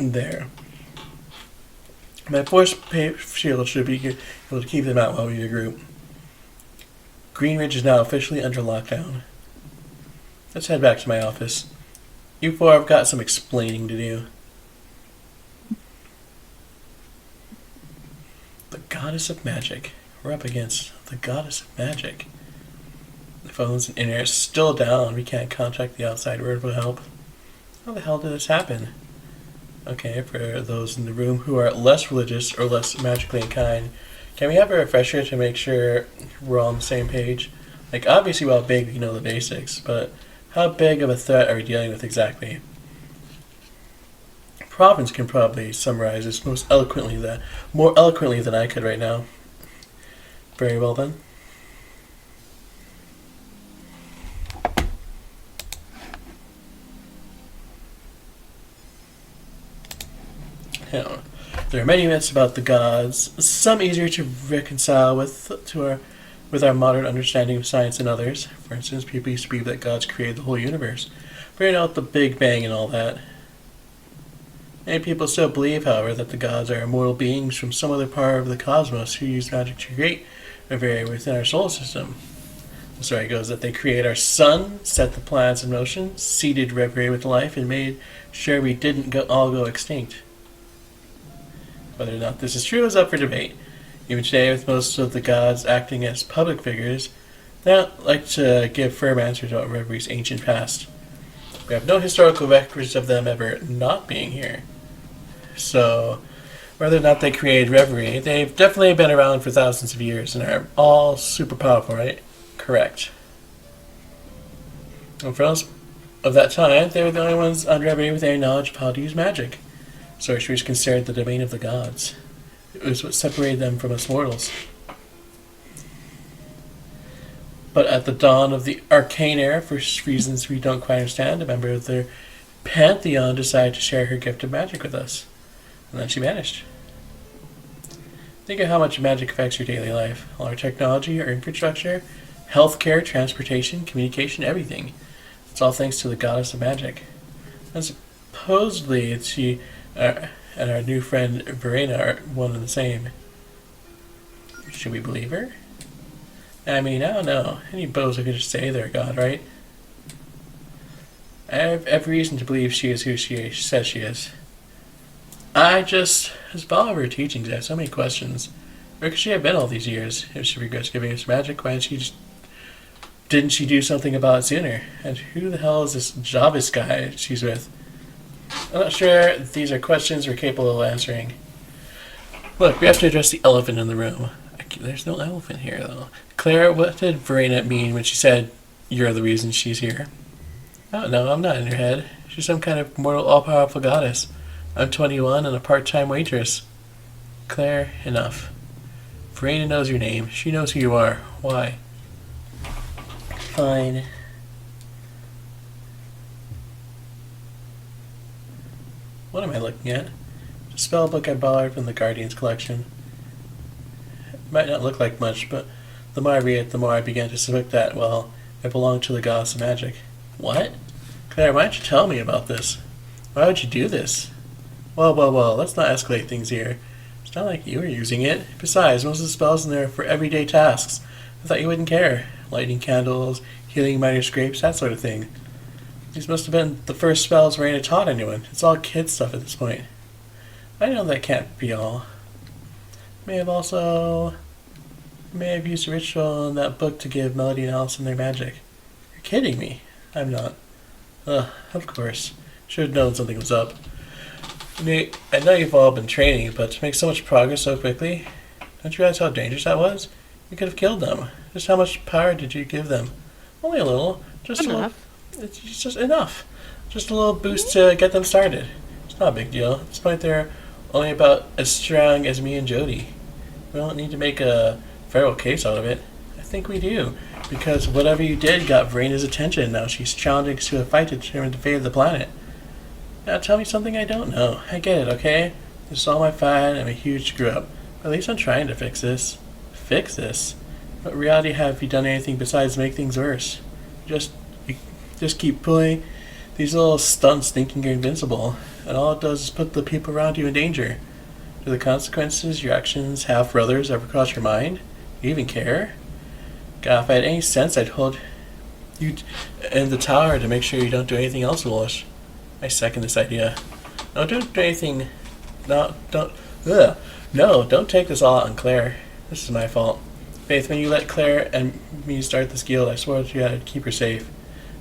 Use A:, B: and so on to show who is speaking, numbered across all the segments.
A: There. My force shield should be able to keep them out while we regroup. Greenridge is now officially under lockdown. Let's head back to my office. You four have got some explaining to do. The goddess of magic. We're up against the goddess of magic. The phones and internet are still down. We can't contact the outside world for help. How the hell did this happen? Okay, for those in the room who are less religious or less magically inclined, can we have a refresher to make sure we're all on the same page? Like, obviously, well, big, we know the basics, but how big of a threat are we dealing with exactly? Province can probably summarize this more eloquently than I could right now. Very well then. There are many myths about the gods, some easier to reconcile with our modern understanding of science than others. For instance, people used to believe that gods created the whole universe, figuring out the Big Bang and all that. Many people still believe, however, that the gods are immortal beings from some other part of the cosmos who use magic to create an area within our solar system. The story goes that they created our sun, set the planets in motion, seeded reverie with life, and made sure we didn't all go extinct. Whether or not this is true is up for debate. Even today, with most of the gods acting as public figures, they don't like to give firm answers about Reverie's ancient past. We have no historical records of them ever not being here. So, whether or not they created Reverie, they've definitely been around for thousands of years and are all super powerful, right? Correct. And for most of that time, they were the only ones on Reverie with any knowledge of how to use magic. Sorcery is considered the domain of the gods. It was what separated them from us mortals. But at the dawn of the arcane era, for reasons we don't quite understand, a member of their pantheon decided to share her gift of magic with us. And then she vanished. Think of how much magic affects your daily life. All our technology, our infrastructure, healthcare, transportation, communication, everything. It's all thanks to the goddess of magic. And supposedly she and our new friend Verena are one and the same. Should we believe her? I mean, I don't know. Any bozo could just say they're a god, right? I have every reason to believe she is who she says she is. As follower of her teachings, I have so many questions. Where could she have been all these years? If she regrets giving us magic, why didn't she do something about it sooner? And who the hell is this Javis guy she's with? I'm not sure these are questions we're capable of answering. Look, we have to address the elephant in the room. There's no elephant here, though. Claire, what did Verena mean when she said, "You're the reason she's here"? Oh, no, I'm not in your head. She's some kind of mortal, all-powerful goddess. I'm 21 and a part-time waitress. Claire, enough. Verena knows your name. She knows who you are. Why? Fine. What am I looking at? It's a spell book I borrowed from the Guardian's collection. It might not look like much, but the more I read it, the more I began to suspect that, well, it belonged to the goddess of magic. What? Claire, why don't you tell me about this? Why would you do this? Well, let's not escalate things here. It's not like you were using it. Besides, most of the spells in there are for everyday tasks. I thought you wouldn't care. Lighting candles, healing minor scrapes, that sort of thing. These must have been the first spells Raina taught anyone. It's all kid stuff at this point. I know that can't be all. May have used a ritual in that book to give Melody and Allison their magic. You're kidding me. I'm not. Of course. Should have known something was up. I know you've all been training, but to make so much progress so quickly, don't you realize how dangerous that was? You could have killed them. Just how much power did you give them? Only a little. Just enough. A little. It's just enough. Just a little boost to get them started. It's not a big deal. At this point, they're only about as strong as me and Jody. We don't need to make a federal case out of it. I think we do, because whatever you did got Verena's attention. Now she's challenging us to a fight to determine the fate of the planet. Now tell me something I don't know. I get it, okay? This is all my fault. I'm a huge screw-up. But at least I'm trying to fix this. Fix this? What reality have you done anything besides make things worse? You just keep pulling these little stunts thinking you're invincible. and all it does is put the people around you in danger. Do the consequences your actions have for others ever cross your mind? Do you even care? God, if I had any sense, I'd hold you in the tower to make sure you don't do anything else foolish. I second this idea. No, don't do anything. No, don't. Ugh. No, don't take this all out on Claire. This is my fault. Faith, when you let Claire and me start this guild, I swore that you had to keep her safe.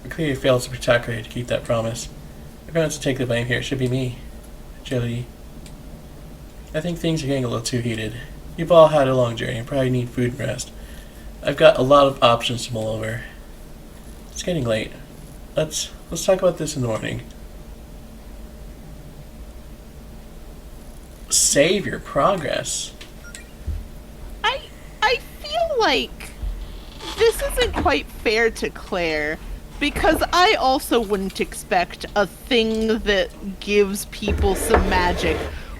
A: We clearly failed to protect her to keep that promise. If anyone to take the blame here, it should be me. Agility. I think things are getting a little too heated. You've all had a long journey and probably need food and rest. I've got a lot of options to mull over. It's getting late. Let's talk about this in the morning. Save your progress.
B: I feel like this isn't quite fair to Claire, because I also wouldn't expect a thing that gives people some magic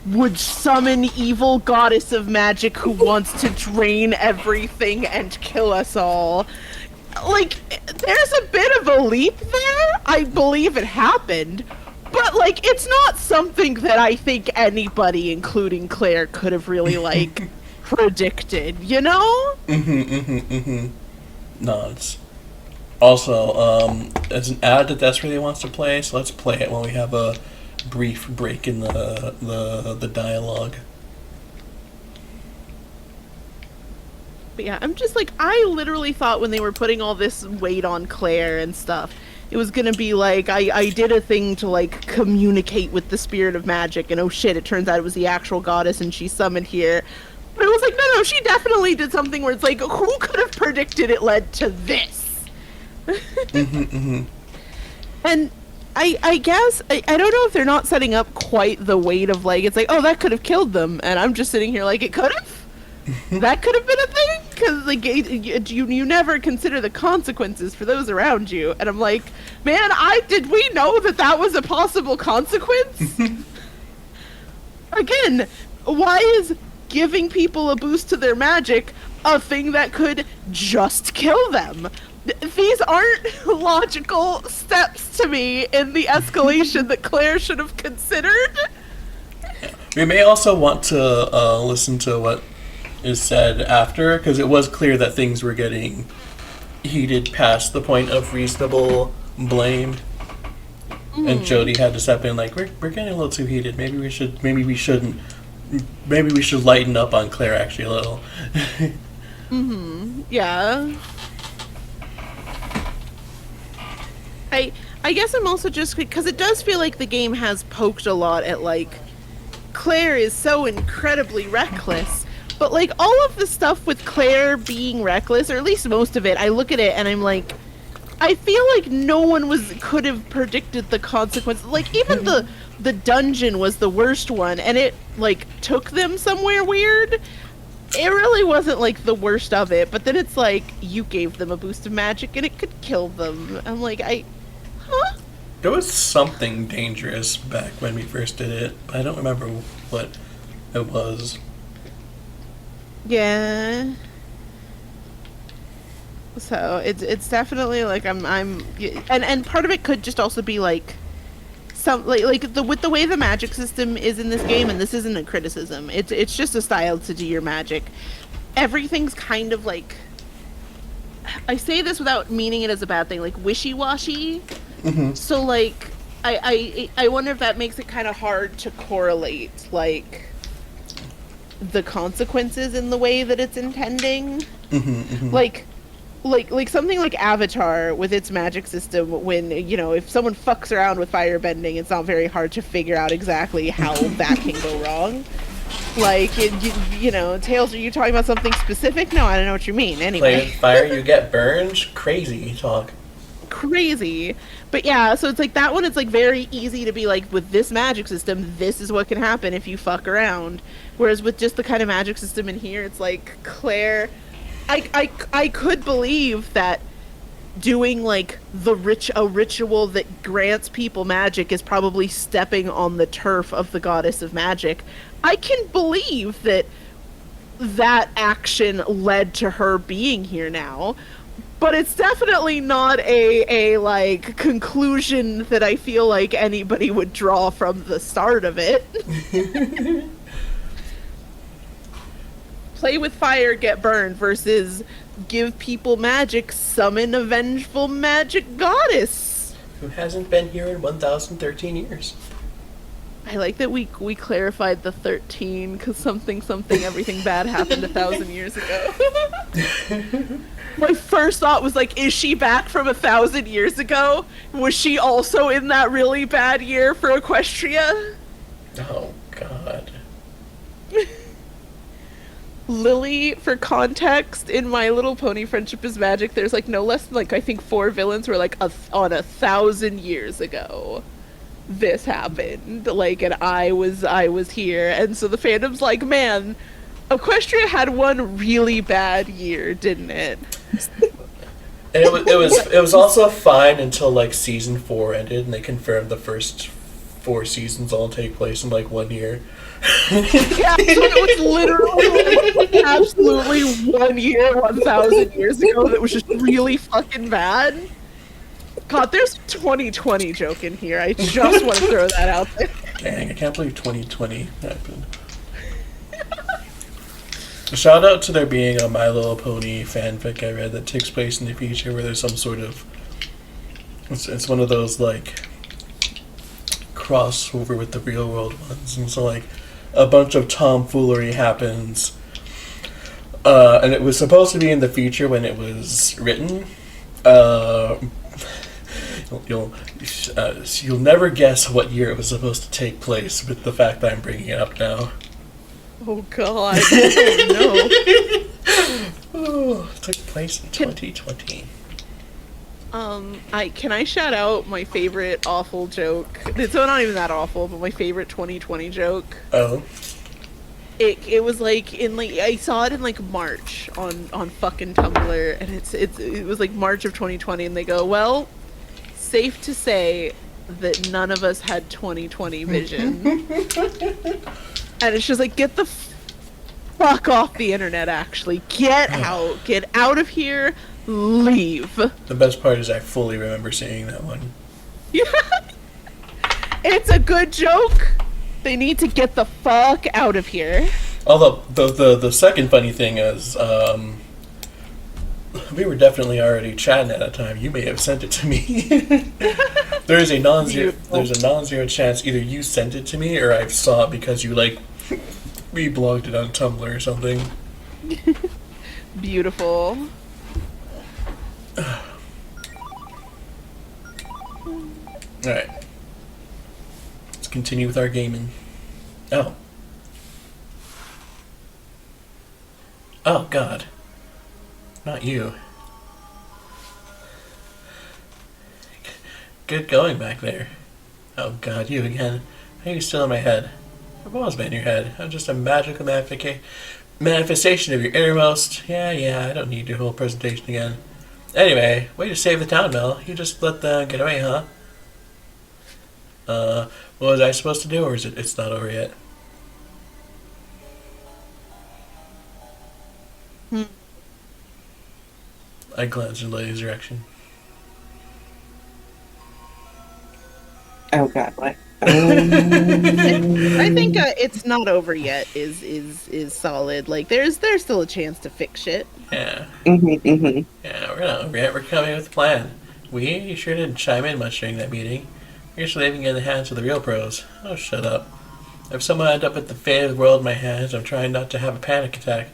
B: would summon evil goddess of magic who wants to drain everything and kill us all. Like, there's a bit of a leap there. I believe it happened. But, like, it's not something that I think anybody, including Claire, could have really, like, predicted, you know?
A: No, it's... Also, it's an ad that Desperately wants to play, so let's play it when we have a brief break in the dialogue.
B: But yeah, I'm just like, I literally thought when they were putting all this weight on Claire and stuff, it was gonna be like, I did a thing to, like, communicate with the spirit of magic, and oh shit, it turns out it was the actual goddess and she's summoned here. But it was like, no, she definitely did something where it's like, who could have predicted it led to this? And I guess, I don't know if they're not setting up quite the weight of, like, it's like, oh, that could have killed them, and I'm just sitting here like, it could have? That could have been a thing? Because, like, you never consider the consequences for those around you. And I'm like, man, did we know that was a possible consequence? Again, why is giving people a boost to their magic a thing that could just kill them? These aren't logical steps to me in the escalation that Claire should have considered.
A: We may also want to listen to what is said after, because it was clear that things were getting heated past the point of reasonable blame, and Jody had to step in like, we're getting a little too heated. Maybe we should lighten up on Claire actually a little.
B: Yeah. I guess I'm also just, because it does feel like the game has poked a lot at, like, Claire is so incredibly reckless, but, like, all of the stuff with Claire being reckless, or at least most of it, I look at it and I'm like, I feel like no one could have predicted the consequences. Like, even the dungeon was the worst one, and it, like, took them somewhere weird. It really wasn't, like, the worst of it, but then it's like, you gave them a boost of magic and it could kill them. I'm like, huh?
A: There was something dangerous back when we first did it, but I don't remember what it was.
B: Yeah. So it's definitely like and part of it could just also be like some with the way the magic system is in this game, and this isn't a criticism. It's just a style to do your magic. Everything's kind of like, I say this without meaning it as a bad thing, like wishy-washy. So like I wonder if that makes it kind of hard to correlate like the consequences in the way that it's intending. Like something like Avatar with its magic system, when, you know, if someone fucks around with firebending, it's not very hard to figure out exactly how that can go wrong. Like, you know, Tails, are you talking about something specific? No, I don't know what you mean. Anyway.
A: Play with fire, you get burned? Crazy talk.
B: Crazy. But yeah, so it's like that one, it's like very easy to be like, with this magic system, this is what can happen if you fuck around. Whereas with just the kind of magic system in here, it's like, Claire, I could believe that doing like a ritual that grants people magic is probably stepping on the turf of the goddess of magic. I can believe that action led to her being here now. But it's definitely not a like conclusion that I feel like anybody would draw from the start of it. Play with fire, get burned versus give people magic, summon a vengeful magic goddess.
A: Who hasn't been here in 1,013 years?
B: I like that we clarified the 13 because something everything bad happened 1,000 years ago. My first thought was like, is she back from 1,000 years ago? Was she also in that really bad year for Equestria?
A: Oh, God.
B: Lily, for context, in My Little Pony Friendship is Magic, there's like no less than like I think 4 villains were like on 1,000 years ago. This happened, like, and I was here, and so the fandom's like, man, Equestria had one really bad year, didn't it?
A: And it was also fine until like season 4 ended, and they confirmed the first 4 seasons all take place in like 1 year.
B: Yeah, so it was literally like, absolutely 1 year, 1,000 years ago that was just really fucking bad. God, there's 2020 joke in here. I just want to throw that out there.
A: Dang, I can't believe 2020 happened. Shout out to there being a My Little Pony fanfic I read that takes place in the future where there's some sort of... It's one of those, like, crossover with the real world ones. And so, like, a bunch of tomfoolery happens. And it was supposed to be in the future when it was written. You'll never guess what year it was supposed to take place with the fact that I'm bringing it up now.
B: Oh God! Oh
A: no! It took place in 2020.
B: Can I shout out my favorite awful joke? It's not even that awful, but my favorite 2020 joke.
A: Oh.
B: It was like in like I saw it in like March on fucking Tumblr, and it was like March of 2020, and they go, well, safe to say that none of us had 2020 vision. And it's just like, get the fuck off the internet, actually. Get out of here, leave.
A: The best part is I fully remember seeing that one.
B: It's a good joke. They need to get the fuck out of here.
A: Although, the second funny thing is, we were definitely already chatting at that time. You may have sent it to me. There's a non-zero chance either you sent it to me or I saw it because you, like, reblogged it on Tumblr or something.
B: Beautiful.
A: Alright. Let's continue with our gaming. Oh. Oh, God. Not you. Good going back there. Oh, God, you again. How are you still in my head? I've always been in your head. I'm just a magical manifestation of your innermost. Yeah, I don't need your whole presentation again. Anyway, way to save the town, Mel. You just let them get away, huh? What was I supposed to do, or is it's not over yet? I glanced in Lady's direction.
C: Oh God, what?
B: I think it's not over yet. Is solid. Like there's still a chance to fix shit.
A: Yeah.
C: Mm-hmm.
A: Yeah, we're coming with a plan. You sure didn't chime in much during that meeting. You're just leaving it in the hands of the real pros. Oh, shut up. If someone ended up with the fate of the world in my hands, I'm trying not to have a panic attack.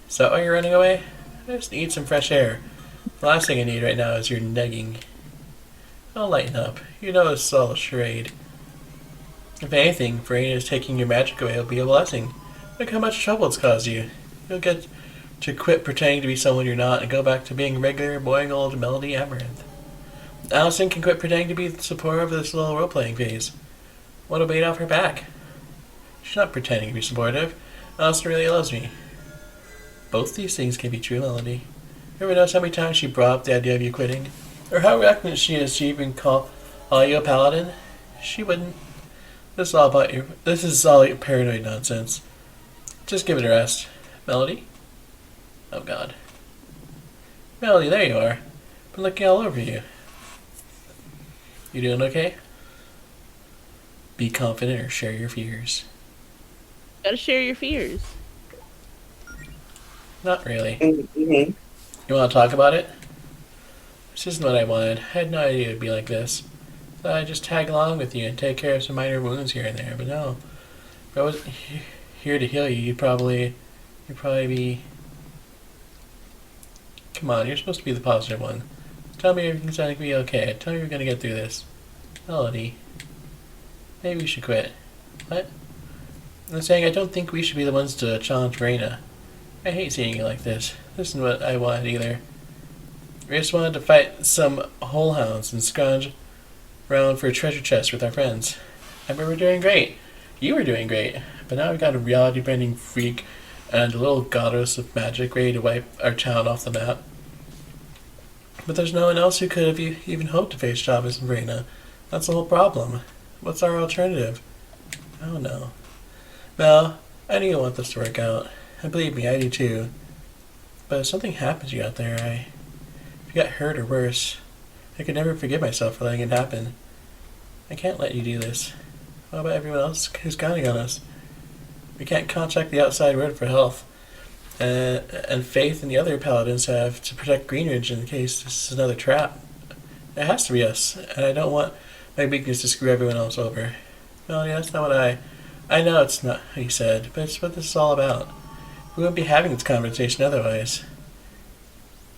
A: Is that why you're running away? I just need some fresh air. The last thing I need right now is your negging. I'll lighten up. You know it's all a charade. If anything, Verena's taking your magic away will be a blessing. Look how much trouble it's caused you. You'll get to quit pretending to be someone you're not and go back to being regular, boring old Melody Amaranth. Allison can quit pretending to be the supporter of this little role-playing phase. What a weight off her back. She's not pretending to be supportive. Allison really loves me. Both these things can be true, Melody. You ever notice how many times she brought up the idea of you quitting? Or how reluctant she is to even call you a paladin? She wouldn't. This is all your paranoid nonsense. Just give it a rest. Melody? Oh God. Melody, there you are. Been looking all over you. You doing okay? Be confident or share your fears.
B: Gotta share your fears.
A: Not really.
C: Mm-hmm.
A: You want to talk about it? This isn't what I wanted. I had no idea it would be like this. Thought I'd just tag along with you and take care of some minor wounds here and there, but no. If I wasn't here to heal you, you'd probably be... Come on, you're supposed to be the positive one. Tell me everything's going to be okay. Tell me you're going to get through this. Melody. Maybe we should quit. What? I'm saying I don't think we should be the ones to challenge Reina. I hate seeing you like this. This isn't what I wanted either. We just wanted to fight some whole hounds and scrounge around for a treasure chest with our friends. And we were doing great. You were doing great. But now we've got a reality-bending freak and a little goddess of magic ready to wipe our town off the map. But there's no one else who could have even hoped to face Chavez and Reina. That's the whole problem. What's our alternative? I don't know. Mel, I know you want this to work out. And believe me, I do too. But if something happens to you out there, if you got hurt or worse, I could never forgive myself for letting it happen. I can't let you do this. What about everyone else who's counting on us? We can't contact the outside world for help. And Faith and the other paladins have to protect Greenridge in case this is another trap. It has to be us, and I don't want my weakness to screw everyone else over. Well, yeah, that's not what I know it's not what you said, but it's what this is all about. We wouldn't be having this conversation otherwise.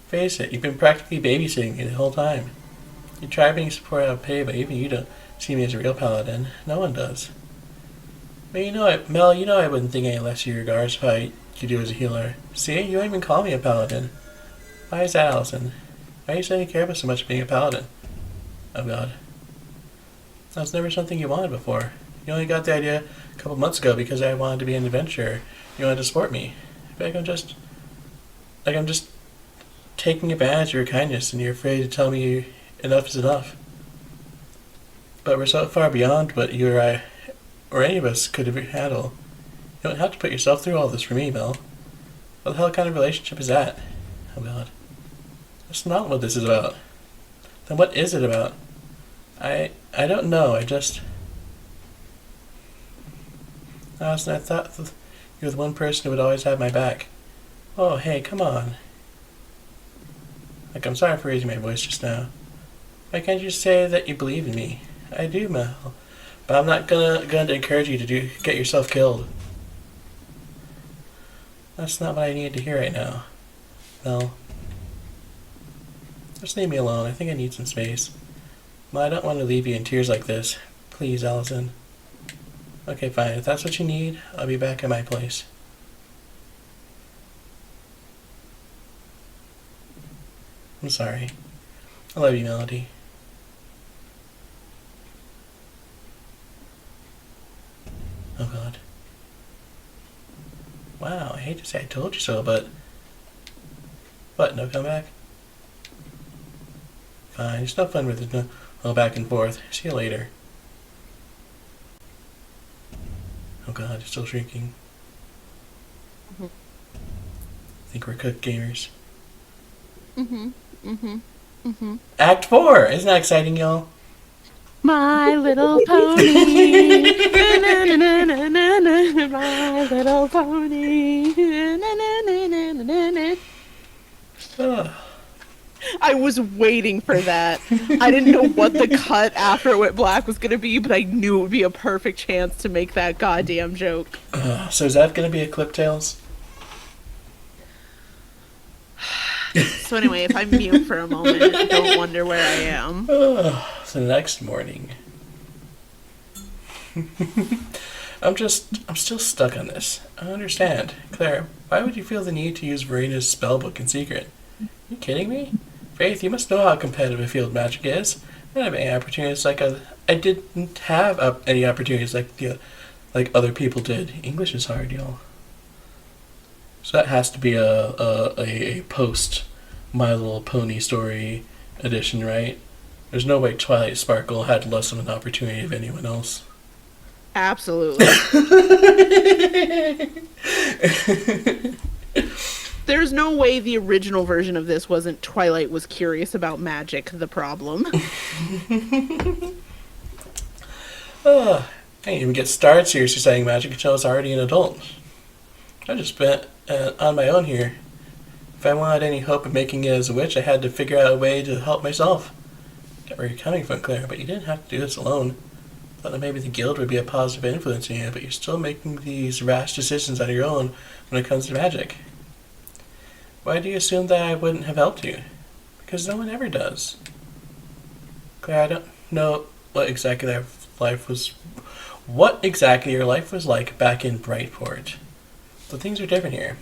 A: Face it, you've been practically babysitting me the whole time. You try being support out of pay, but even you don't see me as a real paladin. No one does. But Mel, you know I wouldn't think any less of your regards if I could do as a healer. See, you don't even call me a paladin. Why is that, Allison? Why do you suddenly care about so much being a paladin? Oh god. That's never something you wanted before. You only got the idea a couple months ago because I wanted to be an adventurer. You wanted to support me. I feel like I'm just taking advantage of your kindness and you're afraid to tell me enough is enough. But we're so far beyond what you or I, or any of us, could ever handle. You don't have to put yourself through all this for me, Mel. What the hell kind of relationship is that? Oh god. That's not what this is about. Then what is it about? I don't know, Allison, I thought you were the one person who would always have my back. Oh, hey, come on. Like, I'm sorry for raising my voice just now. Why can't you say that you believe in me? I do, Mel. But I'm not gonna encourage you to get yourself killed. That's not what I need to hear right now. Mel. Just leave me alone. I think I need some space. Well, I don't want to leave you in tears like this. Please, Allison. Okay, fine. If that's what you need, I'll be back at my place. I'm sorry. I love you, Melody. Oh god. Wow, I hate to say I told you so, but... What, no comeback? Fine, it's no fun with it. No back and forth. See you later. Oh god, it's still shrinking.
B: Mhm.
A: Think we're cooked, gamers.
B: Act
A: 4! Isn't that exciting, y'all?
B: My Little Pony. Na-na-na-na-na-na. My Little Pony. Na-na-na-na-na-na.
A: Ugh.
B: I was waiting for that. I didn't know what the cut after it went black was going to be, but I knew it would be a perfect chance to make that goddamn joke.
A: So is that going to be a Clip Tales?
B: So anyway, if I mute for a moment, don't wonder where I am.
A: So next morning. I'm still stuck on this. I don't understand. Claire, why would you feel the need to use Verena's spellbook in secret? Are you kidding me? Faith, you must know how competitive field magic is. I didn't have any opportunities I didn't have any opportunities like other people did. English is hard, y'all. So that has to be a post My Little Pony story edition, right? There's no way Twilight Sparkle had less of an opportunity of anyone else.
B: Absolutely. There's no way the original version of this wasn't Twilight was curious about magic, the problem.
A: I didn't even get started seriously studying magic until I was already an adult. I just spent on my own here. If I wanted any hope of making it as a witch, I had to figure out a way to help myself. I get where you're coming from, Claire, but you didn't have to do this alone. I thought that maybe the guild would be a positive influence on you, but you're still making these rash decisions on your own when it comes to magic. Why do you assume that I wouldn't have helped you? Because no one ever does. Claire, I don't know what exactly your life was like back in Brightport. But things are different here.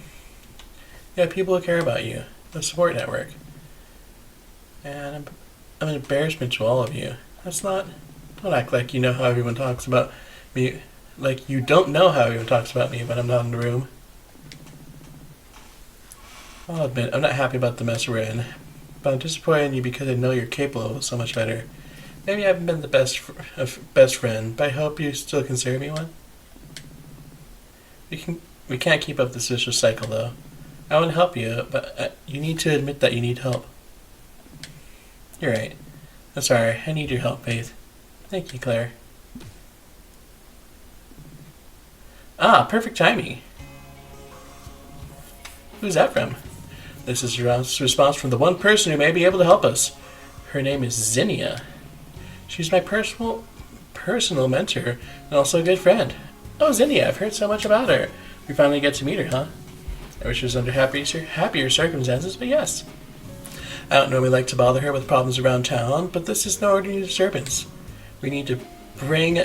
A: You have people who care about you, a support network. And I'm an embarrassment to all of you. Don't act like you know how everyone talks about me, like you don't know how everyone talks about me when I'm not in the room. I'll admit, I'm not happy about the mess we're in, but I'm disappointed in you because I know you're capable of so much better. Maybe I haven't been the best friend, but I hope you still consider me one. We can't keep up this vicious cycle, though. I want to help you, but you need to admit that you need help. You're right. I'm sorry. I need your help, Faith. Thank you, Claire. Ah, perfect timing. Who's that from? This is your response from the one person who may be able to help us. Her name is Zinnia. She's my personal mentor and also a good friend. Oh, Zinnia, I've heard so much about her. We finally get to meet her, huh? I wish it was under happier circumstances, but yes. I don't normally like to bother her with problems around town, but this is no ordinary disturbance. We need to bring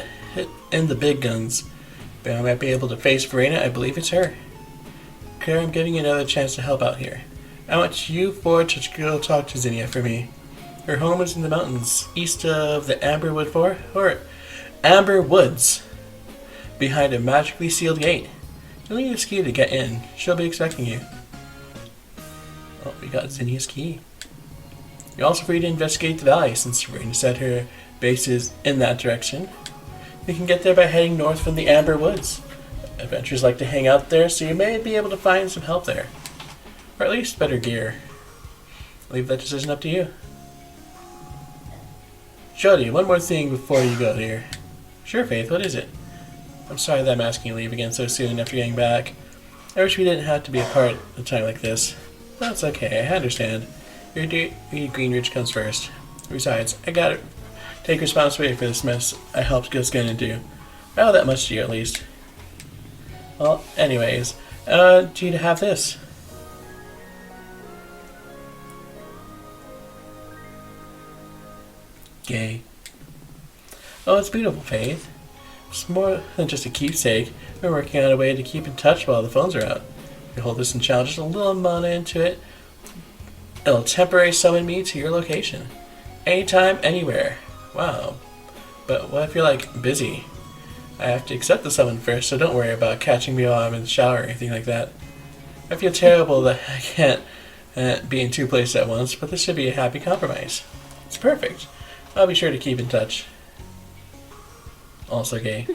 A: in the big guns. But I might be able to face Verena. I believe it's her. Claire, I'm giving you another chance to help out here. I want you four to go talk to Zinnia for me. Her home is in the mountains, east of the Amber Woods, behind a magically sealed gate. You'll need a key to get in. She'll be expecting you. Oh, we got Zinnia's key. You're also free to investigate the valley, since Verena said her base is in that direction. You can get there by heading north from the Amber Woods. Adventurers like to hang out there, so you may be able to find some help there. Or at least better gear. I'll leave that decision up to you. Jody, one more thing before you go, dear. Sure, Faith, what is it? I'm sorry that I'm asking you to leave again so soon after getting back. I wish we didn't have to be apart at a time like this. That's okay, I understand. Your Greenridge comes first. Besides, I gotta take responsibility for this mess I helped us get into. I owe that much to you, at least. Well, anyways, do you have this? Gay. Oh, it's beautiful, Faith. It's more than just a keepsake. We're working on a way to keep in touch while the phones are out. If you hold this and challenge just a little mana into it, it'll temporarily summon me to your location. Anytime, anywhere. Wow. But what if you're, like, busy? I have to accept the summon first, so don't worry about catching me while I'm in the shower or anything like that. I feel terrible that I can't be in two places at once, but this should be a happy compromise. It's perfect. I'll be sure to keep in touch. Also gay.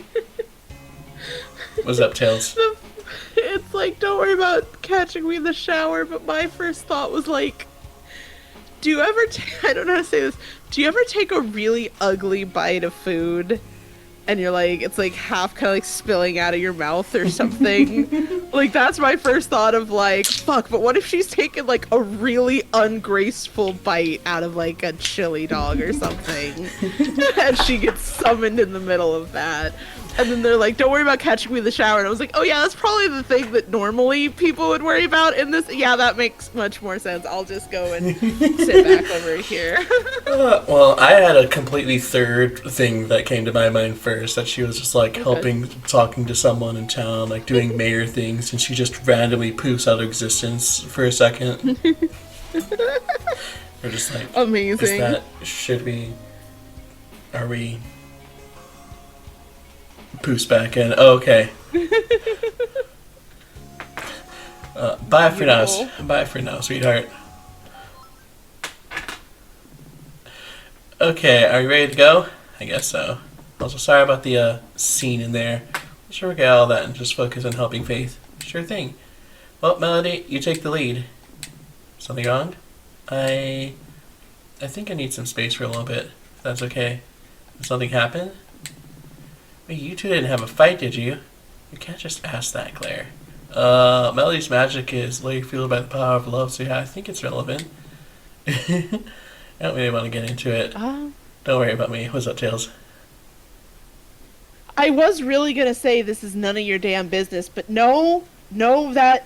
A: What's up, Tails?
B: It's like, don't worry about catching me in the shower, but my first thought was like, do you ever I don't know how to say this. Do you ever take a really ugly bite of food and you're like, it's like half kind of like spilling out of your mouth or something? Like, that's my first thought of like, fuck, but what if she's taking like a really ungraceful bite out of like a chili dog or something and she gets summoned in the middle of that? And then they're like, don't worry about catching me in the shower. And I was like, oh yeah, that's probably the thing that normally people would worry about in this. Yeah, that makes much more sense. I'll just go and sit back over here.
A: Well, I had a completely third thing that came to my mind first, that she was just like talking to someone in town, like doing mayor things, and she just randomly poofs out of existence for a second. We're just like,
B: amazing.
A: Are we poofs back in? Oh, okay. Bye for now. Bye for now, sweetheart. Okay, are you ready to go? I guess so. Also, sorry about the scene in there. Let's forget all that and just focus on helping Faith. Sure thing. Well, Melody, you take the lead. Something wrong? I think I need some space for a little bit. If that's okay. Did something happen? Wait, you two didn't have a fight, did you? You can't just ask that, Claire. Melody's magic is later fueled by the power of love, so yeah, I think it's relevant. I don't really want to get into it. Don't worry about me. What's up, Tails?
B: I was really gonna say this is none of your damn business, but no, that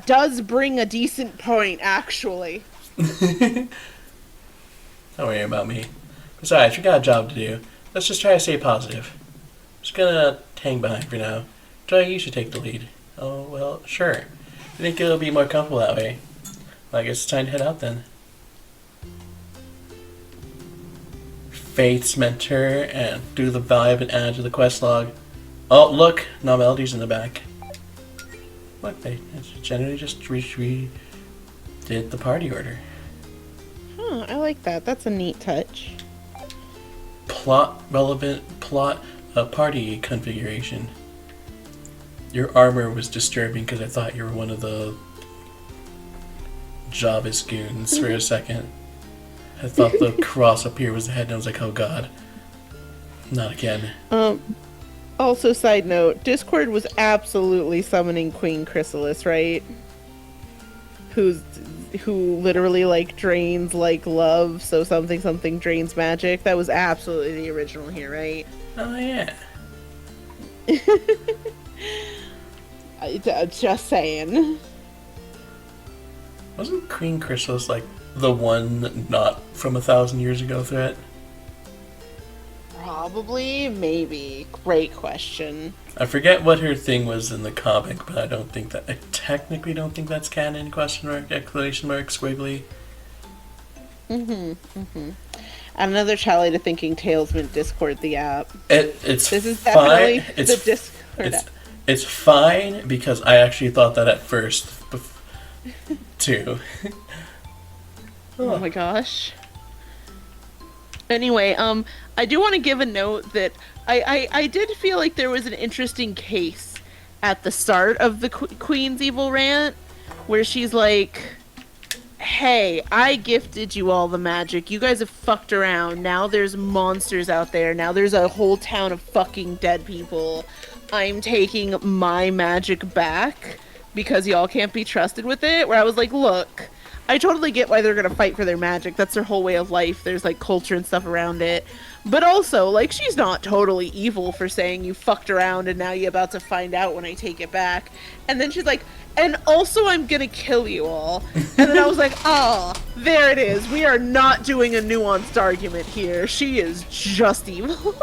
B: does bring a decent point, actually.
A: Don't worry about me. Besides, we got a job to do. Let's just try to stay positive. Just gonna hang behind for now. Joy, you should take the lead. Oh, well, sure. I think it'll be more comfortable that way. Well, I guess it's time to head out then. Faith's mentor and do the vibe and add to the quest log. Oh, look! Now Melody's in the back. Look, they generally just did the party order.
B: Huh, I like that. That's a neat touch.
A: Relevant plot party configuration. Your armor was disturbing because I thought you were one of the Java's goons for a second. I thought the cross up here was the head, and I was like, oh god. Not again.
B: Also, side note, Discord was absolutely summoning Queen Chrysalis, right? Who literally, like, drains, like, love, so something drains magic. That was absolutely the original here, right?
A: Oh, yeah.
B: I'm just saying.
A: Wasn't Queen Chrysalis, like, the one not from 1,000 years ago threat?
B: Probably, maybe. Great question.
A: I forget what her thing was in the comic, but I technically don't think that's canon, question mark, exclamation mark, squiggly.
B: And another chally to thinking Tails meant Discord the app.
A: This
B: is definitely
A: fine.
B: the Discord app.
A: It's fine because I actually thought that at first, too.
B: Oh my gosh. Anyway, I do want to give a note that I did feel like there was an interesting case at the start of the Queen's Evil rant, where she's like, hey, I gifted you all the magic. You guys have fucked around. Now there's monsters out there. Now there's a whole town of fucking dead people. I'm taking my magic back because y'all can't be trusted with it. Where I was like, look, I totally get why they're gonna fight for their magic. That's their whole way of life. There's like culture and stuff around it. But also, like, she's not totally evil for saying you fucked around and now you're about to find out when I take it back. And then she's like, and also I'm gonna kill you all. And then I was like, ah, there it is. We are not doing a nuanced argument here. She is just evil.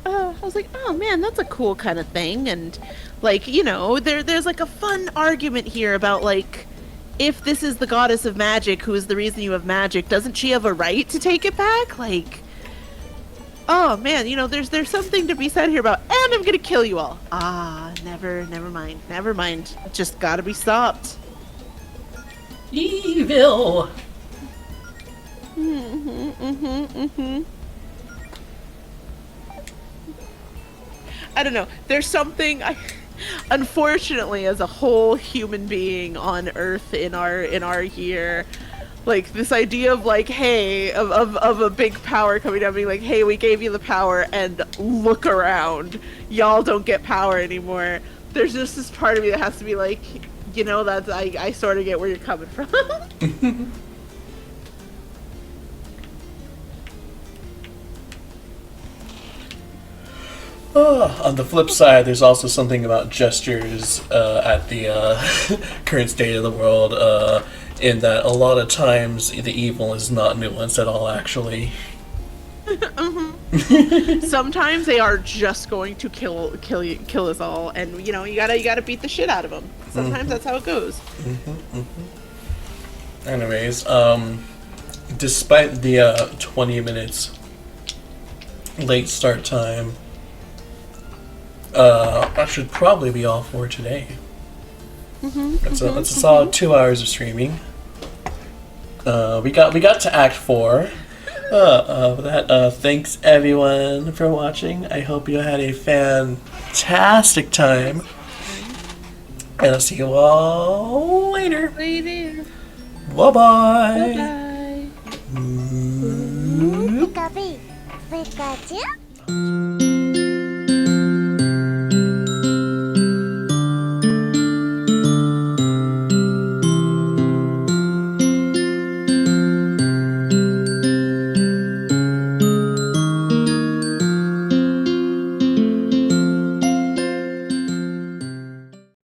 B: I was like, oh man, that's a cool kind of thing. And like, you know, there's like a fun argument here about like, if this is the goddess of magic who is the reason you have magic, doesn't she have a right to take it back? Like, oh man, you know, there's something to be said here about, and I'm gonna kill you all. Ah, never mind. Just gotta be stopped.
A: Evil.
B: I don't know. There's something unfortunately, as a whole human being on Earth in our year, like this idea of like, hey, of a big power coming down, being like, hey, we gave you the power, and look around, y'all don't get power anymore. There's just this part of me that has to be like, you know, that I sort of get where you're coming from.
A: On the flip side, there's also something about gestures at the current state of the world, in that a lot of times the evil is not nuanced at all, actually.
B: Sometimes they are just going to kill us all, and you know, you gotta beat the shit out of them. Sometimes that's how it goes.
A: Anyways, despite the 20 minutes late start time, that should probably be all for today. That's a solid 2 hours of streaming. We got to Act 4. Thanks everyone for watching. I hope you had a fantastic time. And I'll see you all later.
B: Later.
A: Bye bye.
B: Bye.
D: Pika Pikachu.